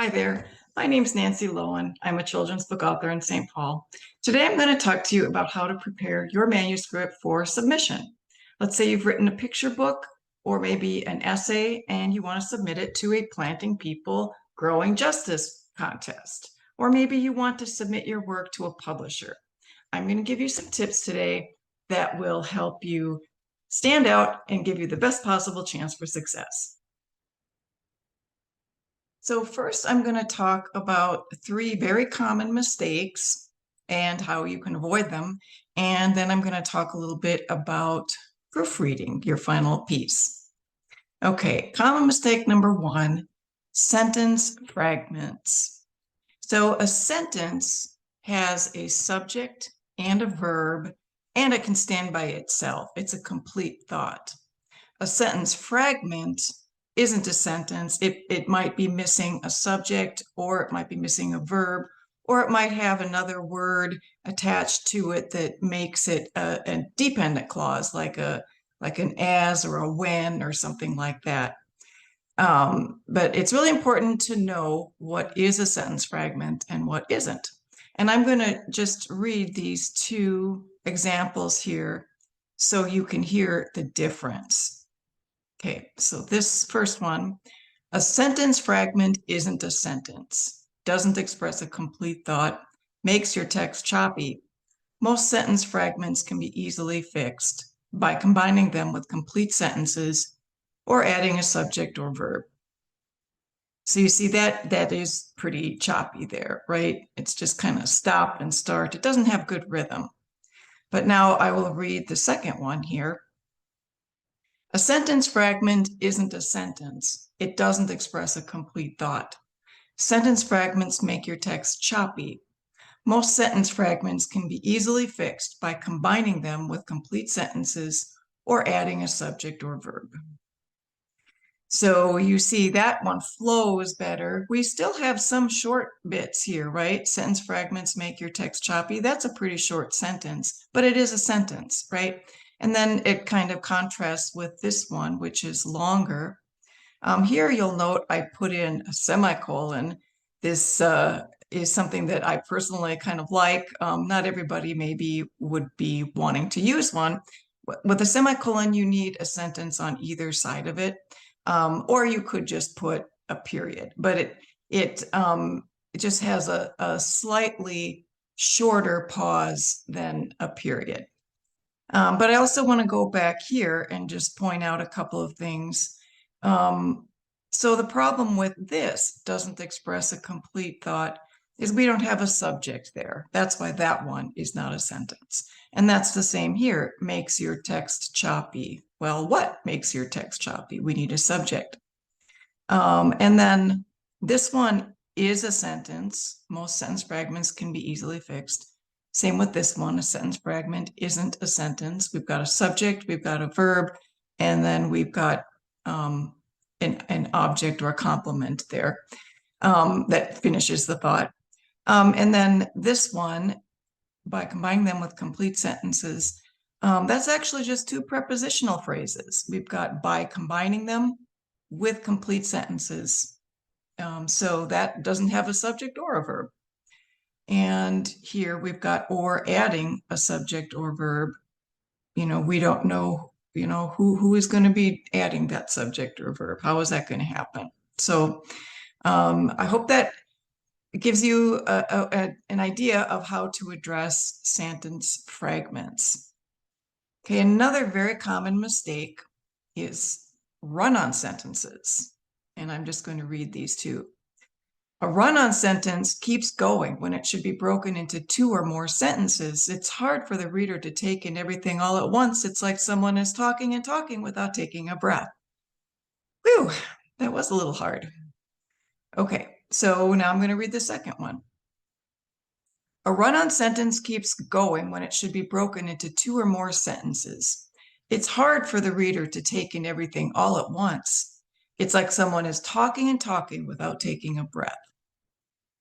Hi there. My name's Nancy Loewen. I'm a children's book author in St. Paul. Today I'm going to talk to you about how to prepare your manuscript for submission. Let's say you've written a picture book or maybe an essay and you want to submit it to a Planting People Growing Justice contest. Or maybe you want to submit your work to a publisher. I'm going to give you some tips today that will help you stand out and give you the best possible chance for success. So first, I'm going to talk about 3 very common mistakes and how you can avoid them. And then I'm going to talk a little bit about proofreading your final piece. Okay, common mistake number 1, sentence fragments. So a sentence has a subject and a verb, and it can stand by itself. It's a complete thought. A sentence fragment isn't a sentence. It might be missing a subject, or it might be missing a verb, or it might have another word attached to it that makes it a dependent clause, like an as or a when or something like that. But it's really important to know what is a sentence fragment and what isn't. And I'm going to just read these 2 examples here so you can hear the difference. Okay, so this first one, a sentence fragment isn't a sentence, doesn't express a complete thought, makes your text choppy. Most sentence fragments can be easily fixed by combining them with complete sentences or adding a subject or verb. So you see that is pretty choppy there, right? It's just kind of stop and start. It doesn't have good rhythm. But now I will read the second one here. A sentence fragment isn't a sentence. It doesn't express a complete thought. Sentence fragments make your text choppy. Most sentence fragments can be easily fixed by combining them with complete sentences or adding a subject or verb. So you see that one flows better. We still have some short bits here, right? Sentence fragments make your text choppy. That's a pretty short sentence, but it is a sentence, right? And then it kind of contrasts with this one, which is longer. Here you'll note I put in a semicolon. This is something that I personally kind of like. Not everybody maybe would be wanting to use one. With a semicolon, you need a sentence on either side of it. Or you could just put a period, but it just has a slightly shorter pause than a period. But I also want to go back here and just point out a couple of things. So the problem with this doesn't express a complete thought is we don't have a subject there. That's why that one is not a sentence. And that's the same here, makes your text choppy. Well, what makes your text choppy? We need a subject. And then this one is a sentence. Most sentence fragments can be easily fixed. Same with this one, a sentence fragment isn't a sentence. We've got a subject, we've got a verb, and then we've got an object or a complement there that finishes the thought. And then this one, by combining them with complete sentences, that's actually just 2 prepositional phrases. We've got by combining them with complete sentences. So that doesn't have a subject or a verb. And here we've got or adding a subject or verb. We don't know, who is going to be adding that subject or verb. How is that going to happen? So I hope that gives you an idea of how to address sentence fragments. Okay, another very common mistake is run-on sentences. And I'm just going to read these 2. A run-on sentence keeps going when it should be broken into 2 or more sentences. It's hard for the reader to take in everything all at once. It's like someone is talking and talking without taking a breath. Whew, that was a little hard. Okay, so now I'm going to read the second one. A run-on sentence keeps going when it should be broken into 2 or more sentences. It's hard for the reader to take in everything all at once. It's like someone is talking and talking without taking a breath.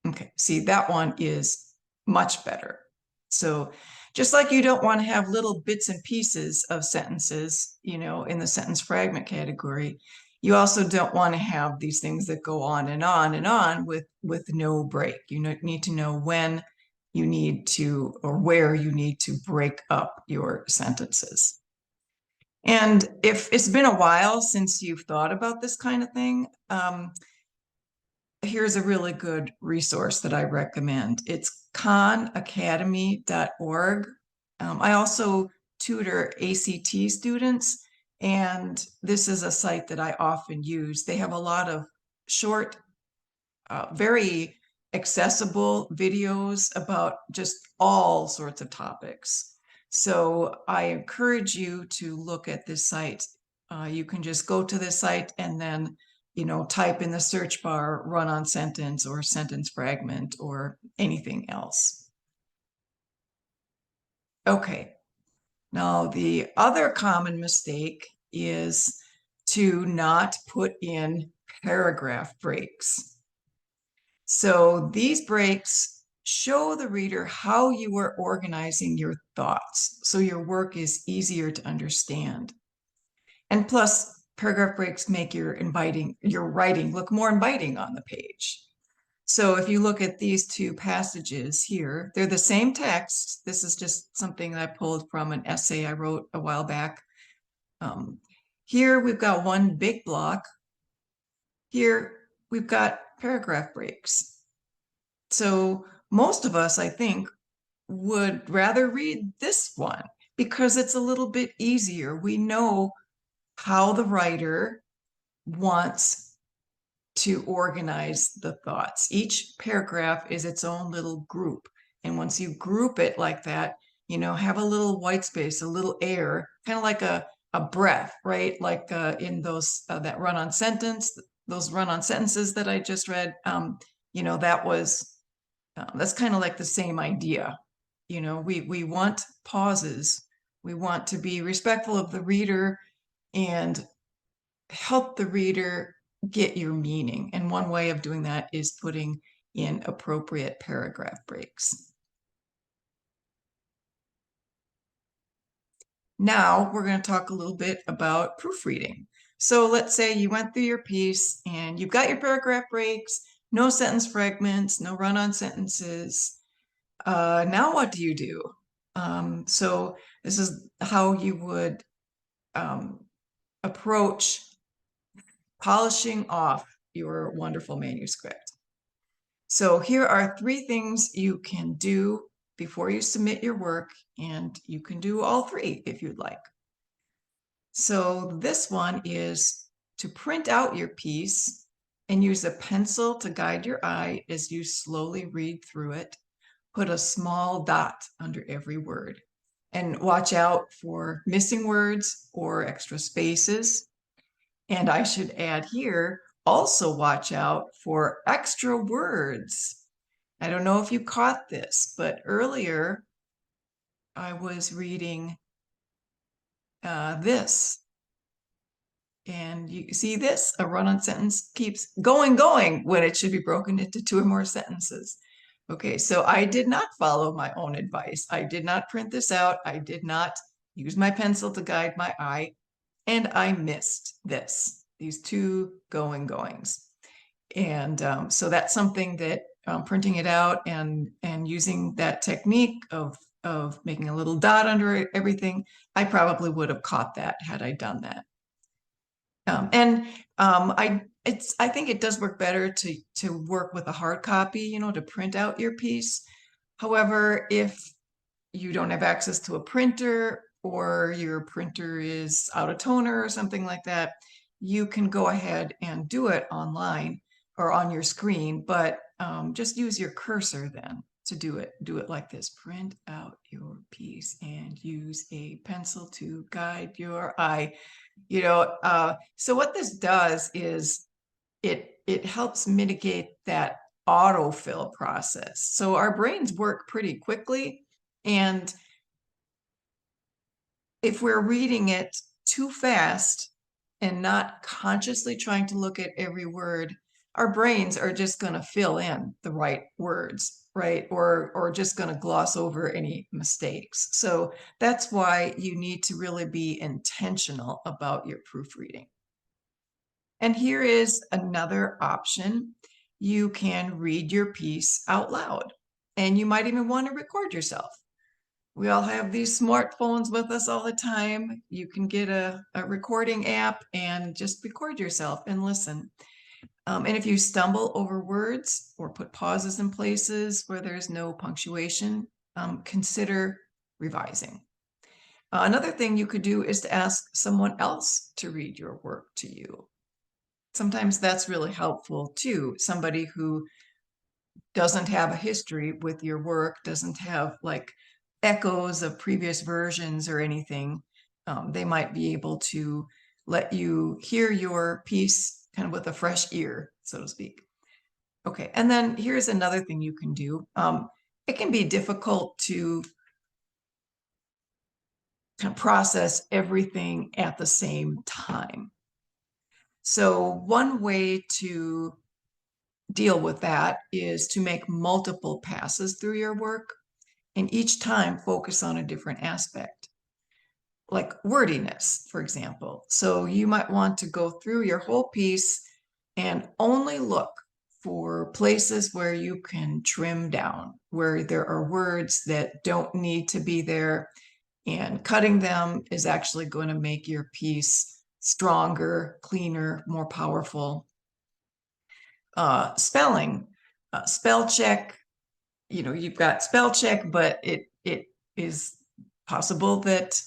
Okay, see, that one is much better. So just like you don't want to have little bits and pieces of sentences, in the sentence fragment category, You also don't want to have these things that go on and on and on with no break. You need to know when you need to, or where you need to break up your sentences. And if it's been a while since you've thought about this kind of thing, here's a really good resource that I recommend. It's khanacademy.org. I also tutor ACT students, and this is a site that I often use. They have a lot of short, very accessible videos about just all sorts of topics. So I encourage you to look at this site. You can just go to this site and then, type in the search bar run-on sentence or sentence fragment or anything else. Okay. Now, the other common mistake is to not put in paragraph breaks. So these breaks show the reader how you are organizing your thoughts, so your work is easier to understand. And plus, paragraph breaks make your writing look more inviting on the page. So if you look at these two passages here, they're the same text. This is just something that I pulled from an essay I wrote a while back. Here we've got one big block. Here we've got paragraph breaks. So most of us, I think, would rather read this one because it's a little bit easier. We know how the writer wants to organize the thoughts. Each paragraph is its own little group. And once you group it like that, have a little white space, a little air, kind of like a breath, right? Like in those that run-on sentence, those run-on sentences that I just read, that's kind of like the same idea. We want pauses. We want to be respectful of the reader and help the reader get your meaning. And one way of doing that is putting in appropriate paragraph breaks. Now we're going to talk a little bit about proofreading. So let's say you went through your piece and you've got your paragraph breaks, no sentence fragments, no run-on sentences. Now what do you do? So this is how you would approach polishing off your wonderful manuscript. So here are 3 things you can do before you submit your work, and you can do all 3 if you'd like. So this one is to print out your piece and use a pencil to guide your eye as you slowly read through it. Put a small dot under every word and watch out for missing words or extra spaces. And I should add here, also watch out for extra words. I don't know if you caught this, but earlier I was reading this. And you see this, a run-on sentence keeps going when it should be broken into 2 or more sentences. Okay, so I did not follow my own advice. I did not print this out. I did not use my pencil to guide my eye. And I missed these 2 goings. And so that's something that printing it out and using that technique of making a little dot under everything, I probably would have caught that had I done that. I think it does work better to work with a hard copy, to print out your piece. However, if you don't have access to a printer or your printer is out of toner or something like that, you can go ahead and do it online or on your screen, but just use your cursor then to do it. Do it like this. Print out your piece and use a pencil to guide your eye. So what this does is it helps mitigate that autofill process. So our brains work pretty quickly, and if we're reading it too fast and not consciously trying to look at every word, our brains are just going to fill in the right words, right? Or just going to gloss over any mistakes. So that's why you need to really be intentional about your proofreading. And here is another option. You can read your piece out loud, and you might even want to record yourself. We all have these smartphones with us all the time. You can get a recording app and just record yourself and listen. And if you stumble over words or put pauses in places where there's no punctuation, consider revising. Another thing you could do is to ask someone else to read your work to you. Sometimes that's really helpful too. Somebody who doesn't have a history with your work, doesn't have like echoes of previous versions or anything. They might be able to let you hear your piece kind of with a fresh ear, so to speak. Okay, and then here's another thing you can do. It can be difficult to kind of process everything at the same time. So one way to deal with that is to make multiple passes through your work, and each time focus on a different aspect, like wordiness, for example. So you might want to go through your whole piece and only look for places where you can trim down, where there are words that don't need to be there, and cutting them is actually going to make your piece stronger, cleaner, more powerful. Spelling, spell check, you've got spell check, but it is possible that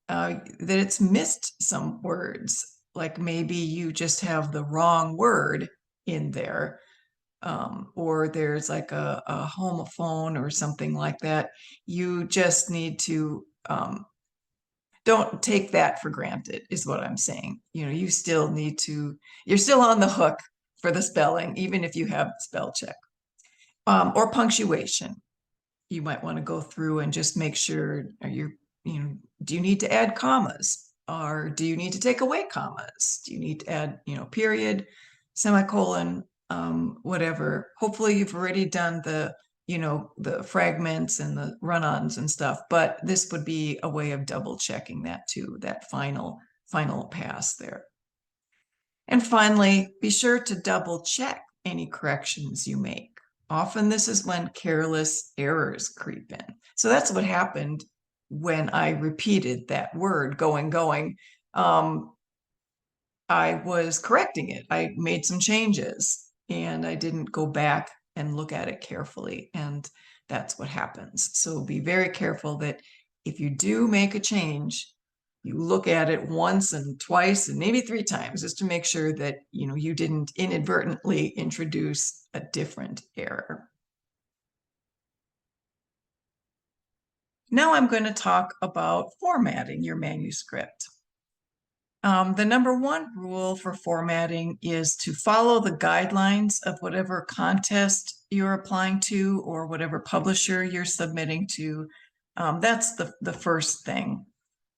that it's missed some words. Like maybe you just have the wrong word in there, or there's like a homophone or something like that. You just need to don't take that for granted, is what I'm saying. You still need to, you're still on the hook for the spelling, even if you have spell check. Or punctuation. You might want to go through and just make sure do you need to add commas, or do you need to take away commas? Do you need to add, period, semicolon, whatever. Hopefully you've already done the fragments and the run-ons and stuff, but this would be a way of double checking that too, that final pass there. And finally, be sure to double check any corrections you make. Often this is when careless errors creep in. So that's what happened when I repeated that word going. I was correcting it. I made some changes and I didn't go back and look at it carefully. And that's what happens. So be very careful that if you do make a change, you look at it once and twice and maybe 3 times just to make sure that you didn't inadvertently introduce a different error. Now I'm going to talk about formatting your manuscript. The number 1 rule for formatting is to follow the guidelines of whatever contest you're applying to or whatever publisher you're submitting to. That's the first thing.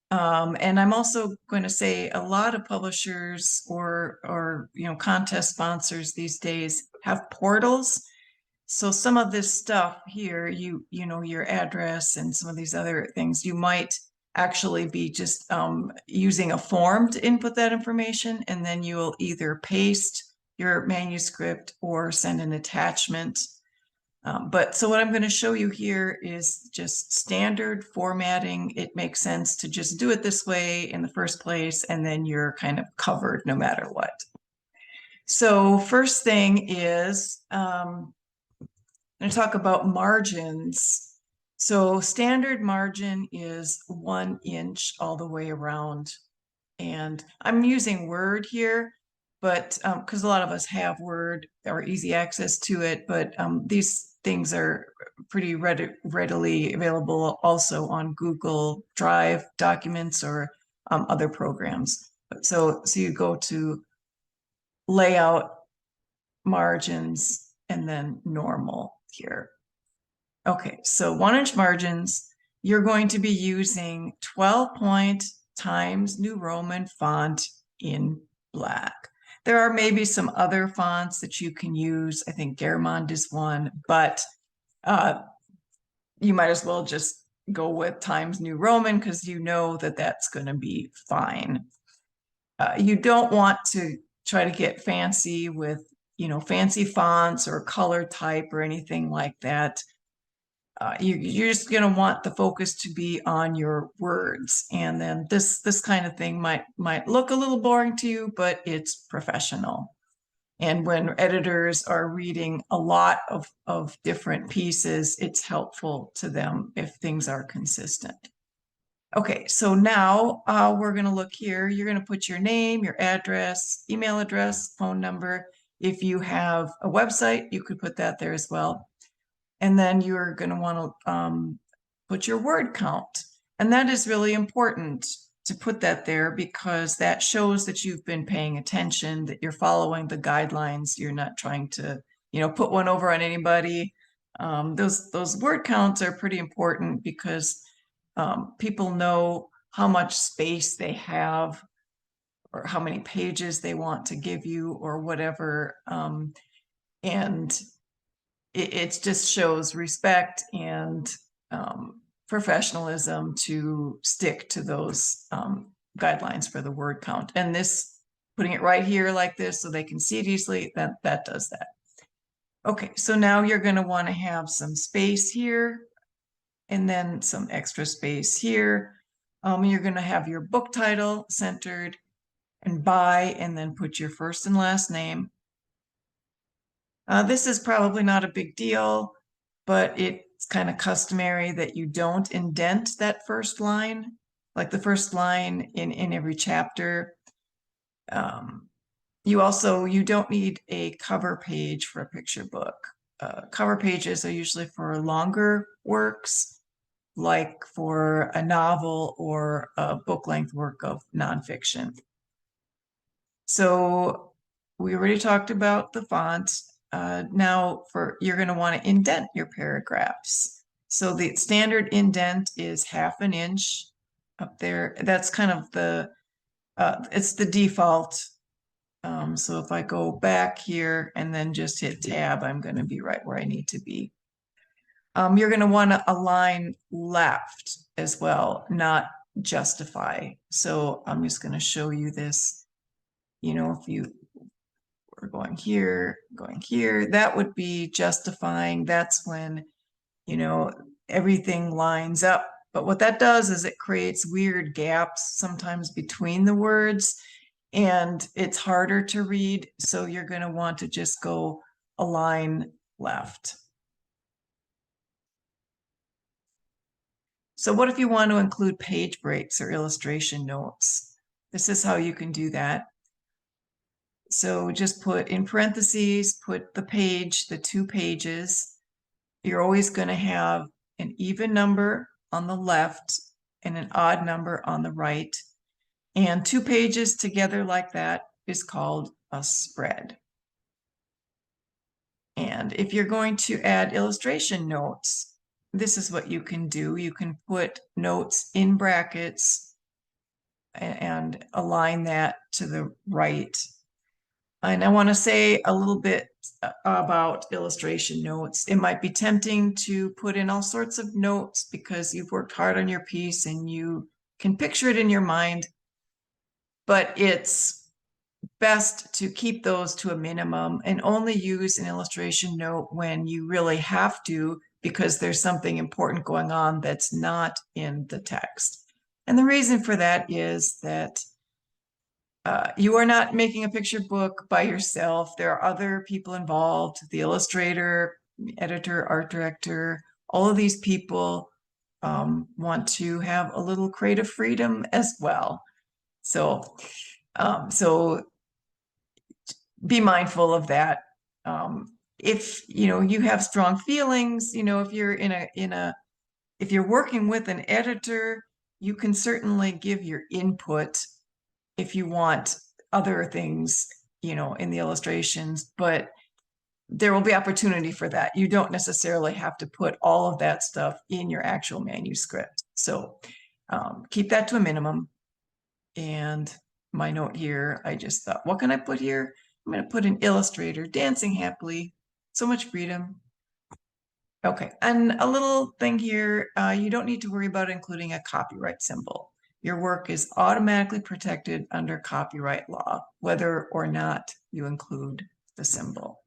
And I'm also going to say a lot of publishers or contest sponsors these days have portals. So some of this stuff here, your address and some of these other things, you might actually be just using a form to input that information, and then you'll either paste your manuscript or send an attachment. So what I'm going to show you here is just standard formatting. It makes sense to just do it this way in the first place, and then you're kind of covered no matter what. So first thing is, I'm going to talk about margins. So standard margin is 1 inch all the way around. And I'm using Word here, but because a lot of us have Word or easy access to it, but these things are pretty readily available also on Google Drive documents or other programs. So you go to layout, margins, and then normal here. Okay, so 1 inch margins, you're going to be using 12-point Times New Roman font in black. There are maybe some other fonts that you can use. I think Garamond is one, but you might as well just go with Times New Roman because you know that that's going to be fine. You don't want to try to get fancy with, fancy fonts or color type or anything like that. You're just going to want the focus to be on your words, and then this kind of thing might look a little boring to you, but it's professional. And when editors are reading a lot of different pieces, it's helpful to them if things are consistent. Okay, so now we're going to look here. You're going to put your name, your address, email address, phone number. If you have a website, you could put that there as well. And then you're going to want to put your word count. And that is really important to put that there, because that shows that you've been paying attention, that you're following the guidelines. You're not trying to, put one over on anybody. Those word counts are pretty important because people know how much space they have or how many pages they want to give you or whatever. And it just shows respect and professionalism to stick to those guidelines for the word count. And this, putting it right here like this so they can see it easily, that does that. Okay, so now you're going to want to have some space here and then some extra space here. You're going to have your book title centered and by, and then put your first and last name. This is probably not a big deal, but it's kind of customary that you don't indent that first line, like the first line in every chapter. You don't need a cover page for a picture book. Cover pages are usually for longer works, like for a novel or a book-length work of nonfiction. So we already talked about the font. Now you're going to want to indent your paragraphs. So the standard indent is 1/2 inch up there. That's kind of it's the default. So if I go back here and then just hit tab, I'm going to be right where I need to be. You're going to want to align left as well, not justify. So I'm just going to show you this. If you were going here, that would be justifying. That's when, everything lines up. But what that does is it creates weird gaps sometimes between the words, and it's harder to read. So you're going to want to just go align left. So what if you want to include page breaks or illustration notes? This is how you can do that. So just put in parentheses, put the page, the 2 pages. You're always going to have an even number on the left and an odd number on the right. And 2 pages together like that is called a spread. And if you're going to add illustration notes, this is what you can do. You can put notes in brackets and align that to the right. And I want to say a little bit about illustration notes. It might be tempting to put in all sorts of notes because you've worked hard on your piece and you can picture it in your mind, but it's best to keep those to a minimum and only use an illustration note when you really have to, because there's something important going on that's not in the text. And the reason for that is that you are not making a picture book by yourself. There are other people involved, the illustrator, editor, art director. All of these people want to have a little creative freedom as well. So be mindful of that. If you have strong feelings, if you're if you're working with an editor, you can certainly give your input if you want other things, in the illustrations, but there will be opportunity for that. You don't necessarily have to put all of that stuff in your actual manuscript. So keep that to a minimum. And my note here, I just thought, what can I put here? I'm going to put an illustrator dancing happily. So much freedom. Okay, and a little thing here, you don't need to worry about including a copyright symbol. your work is automatically protected under copyright law, whether or not you include the symbol.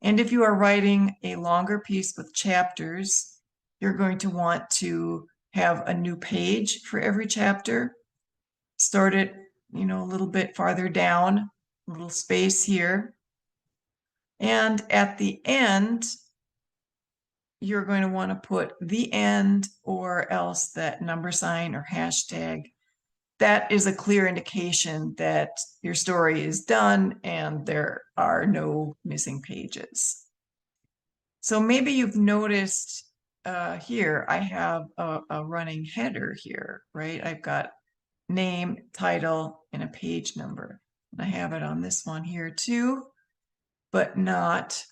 And if you are writing a longer piece with chapters, you're going to want to have a new page for every chapter. Start it, a little bit farther down, a little space here. And at the end, you're going to want to put the end or else that number sign or hashtag. That is a clear indication that your story is done and there are no missing pages. So maybe you've noticed here, I have a running header here, right? I've got name, title, and a page number. And I have it on this one here too, but not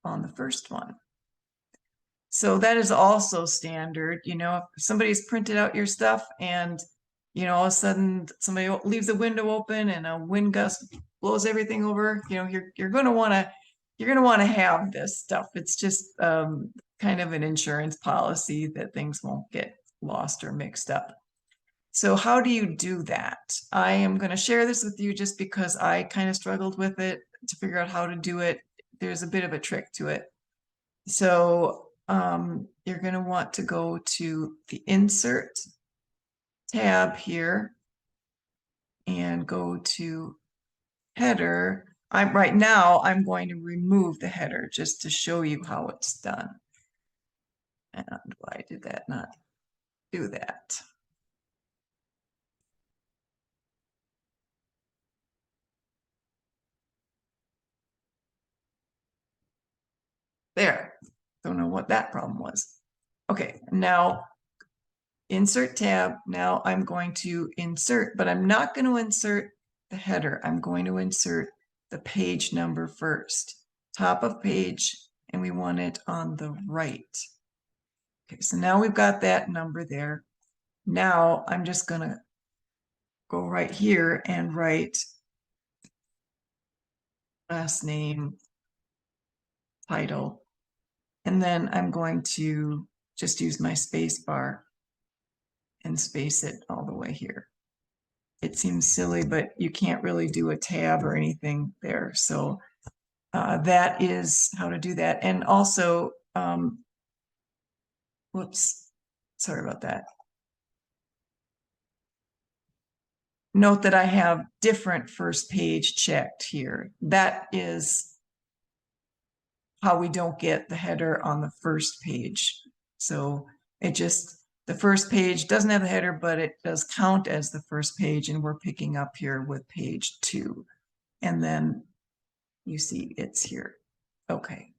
on the first one. So that is also standard. If somebody's printed out your stuff and, all of a sudden somebody leaves the window open and a wind gust blows everything over, you're going to want to have this stuff. It's just kind of an insurance policy that things won't get lost or mixed up. So how do you do that? I am going to share this with you just because I kind of struggled with it to figure out how to do it. There's a bit of a trick to it. So you're going to want to go to the Insert tab here and go to Header. Right now, I'm going to remove the header just to show you how it's done. And why did that not do that? There. Don't know what that problem was. Okay, now Insert tab. Now I'm going to insert, but I'm not going to insert the header. I'm going to insert the page number first. Top of page, and we want it on the right. Okay, so now we've got that number there. Now I'm just going to go right here and write last name, title, and then I'm going to just use my space bar and space it all the way here. It seems silly, but you can't really do a tab or anything there. So that is how to do that. And also, whoops, sorry about that. Note that I have different first page checked here. That is how we don't get the header on the first page. So the first page doesn't have the header, but it does count as the first page, and we're picking up here with page 2. And then you see it's here. Okay.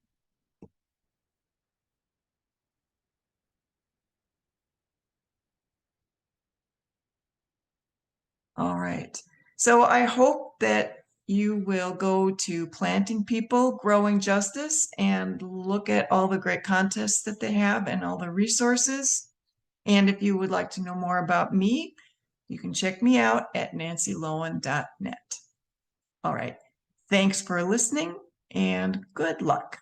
All right. So I hope that you will go to Planting People, Growing Justice, and look at all the great contests that they have and all the resources. And if you would like to know more about me, you can check me out at nancyloewen.net. All right. Thanks for listening and good luck.